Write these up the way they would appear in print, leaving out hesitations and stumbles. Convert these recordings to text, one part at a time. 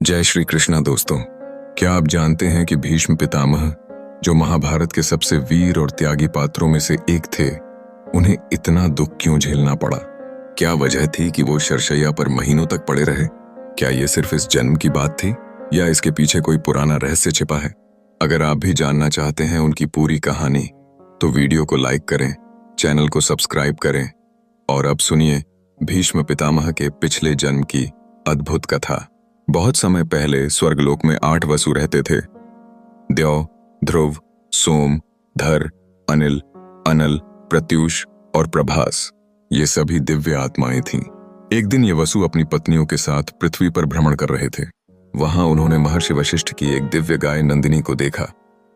जय श्री कृष्णा दोस्तों। क्या आप जानते हैं कि भीष्म पितामह, जो महाभारत के सबसे वीर और त्यागी पात्रों में से एक थे, उन्हें इतना दुख क्यों झेलना पड़ा? क्या वजह थी कि वो शरशैया पर महीनों तक पड़े रहे? क्या ये सिर्फ इस जन्म की बात थी या इसके पीछे कोई पुराना रहस्य छिपा है? अगर आप भी जानना चाहते हैं उनकी पूरी कहानी, तो वीडियो को लाइक करें, चैनल को सब्सक्राइब करें और अब सुनिए भीष्म पितामह के पिछले जन्म की अद्भुत कथा। बहुत समय पहले स्वर्गलोक में 8 वसु रहते थे। द्यौ, ध्रुव, सोम, धर, अनिल, अनल, प्रत्युष और प्रभास, ये सभी दिव्य आत्माएं थीं। एक दिन ये वसु अपनी पत्नियों के साथ पृथ्वी पर भ्रमण कर रहे थे। वहां उन्होंने महर्षि वशिष्ठ की एक दिव्य गाय नंदिनी को देखा।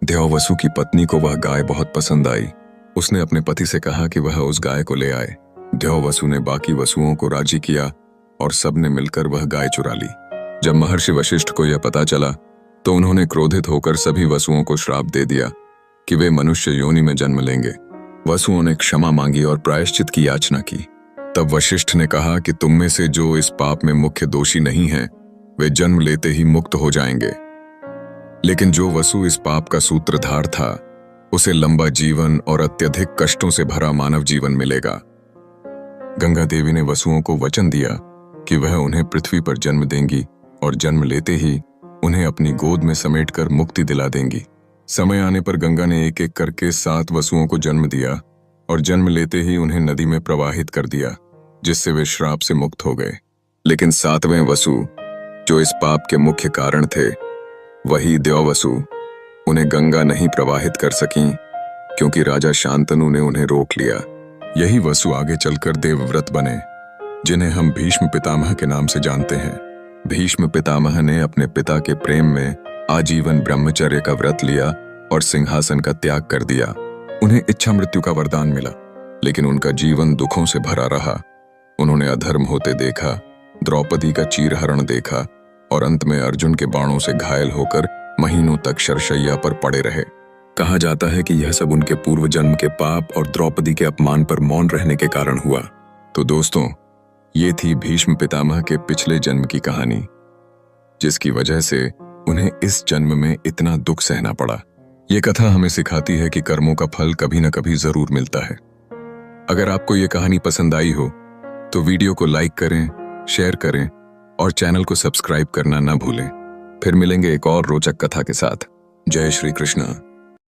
द्यौ वसु की पत्नी को वह गाय बहुत पसंद आई। उसने अपने पति से कहा कि वह उस गाय को ले आए। द्यौ वसु ने बाकी वसुओं को राजी किया और सबने मिलकर वह गाय चुरा ली। जब महर्षि वशिष्ठ को यह पता चला तो उन्होंने क्रोधित होकर सभी वसुओं को श्राप दे दिया कि वे मनुष्य योनि में जन्म लेंगे। वसुओं ने क्षमा मांगी और प्रायश्चित की याचना की। तब वशिष्ठ ने कहा कि तुम में से जो इस पाप में मुख्य दोषी नहीं हैं, वे जन्म लेते ही मुक्त हो जाएंगे, लेकिन जो वसु इस पाप का सूत्रधार था, उसे लंबा जीवन और अत्यधिक कष्टों से भरा मानव जीवन मिलेगा। गंगा देवी ने वसुओं को वचन दिया कि वह उन्हें पृथ्वी पर जन्म देंगी और जन्म लेते ही उन्हें अपनी गोद में समेटकर मुक्ति दिला देंगी। समय आने पर गंगा ने एक एक करके 7 वसुओं को जन्म दिया और जन्म लेते ही उन्हें नदी में प्रवाहित कर दिया, जिससे वे श्राप से मुक्त हो गए। लेकिन 7वें वसु, जो इस पाप के मुख्य कारण थे, वही द्यौ वसु, उन्हें गंगा नहीं प्रवाहित कर सकी क्योंकि राजा शांतनु ने उन्हें रोक लिया। यही वसु आगे चलकर देवव्रत बने, जिन्हें हम भीष्म पितामह के नाम से जानते हैं। भीष्म पितामह ने अपने पिता के प्रेम में आजीवन ब्रह्मचर्य का व्रत लिया और सिंहासन का त्याग कर दिया। उन्हें इच्छा मृत्यु का वरदान मिला, लेकिन उनका जीवन दुखों से भरा रहा। उन्होंने अधर्म होते देखा, द्रौपदी का चीरहरण देखा और अंत में अर्जुन के बाणों से घायल होकर महीनों तक शरशैया पर पड़े रहे। कहा जाता है कि यह सब उनके पूर्व जन्म के पाप और द्रौपदी के अपमान पर मौन रहने के कारण हुआ। तो दोस्तों, ये थी भीष्म पितामह के पिछले जन्म की कहानी, जिसकी वजह से उन्हें इस जन्म में इतना दुख सहना पड़ा। ये कथा हमें सिखाती है कि कर्मों का फल कभी न कभी जरूर मिलता है। अगर आपको ये कहानी पसंद आई हो तो वीडियो को लाइक करें, शेयर करें और चैनल को सब्सक्राइब करना ना भूलें। फिर मिलेंगे एक और रोचक कथा के साथ। जय श्री कृष्ण।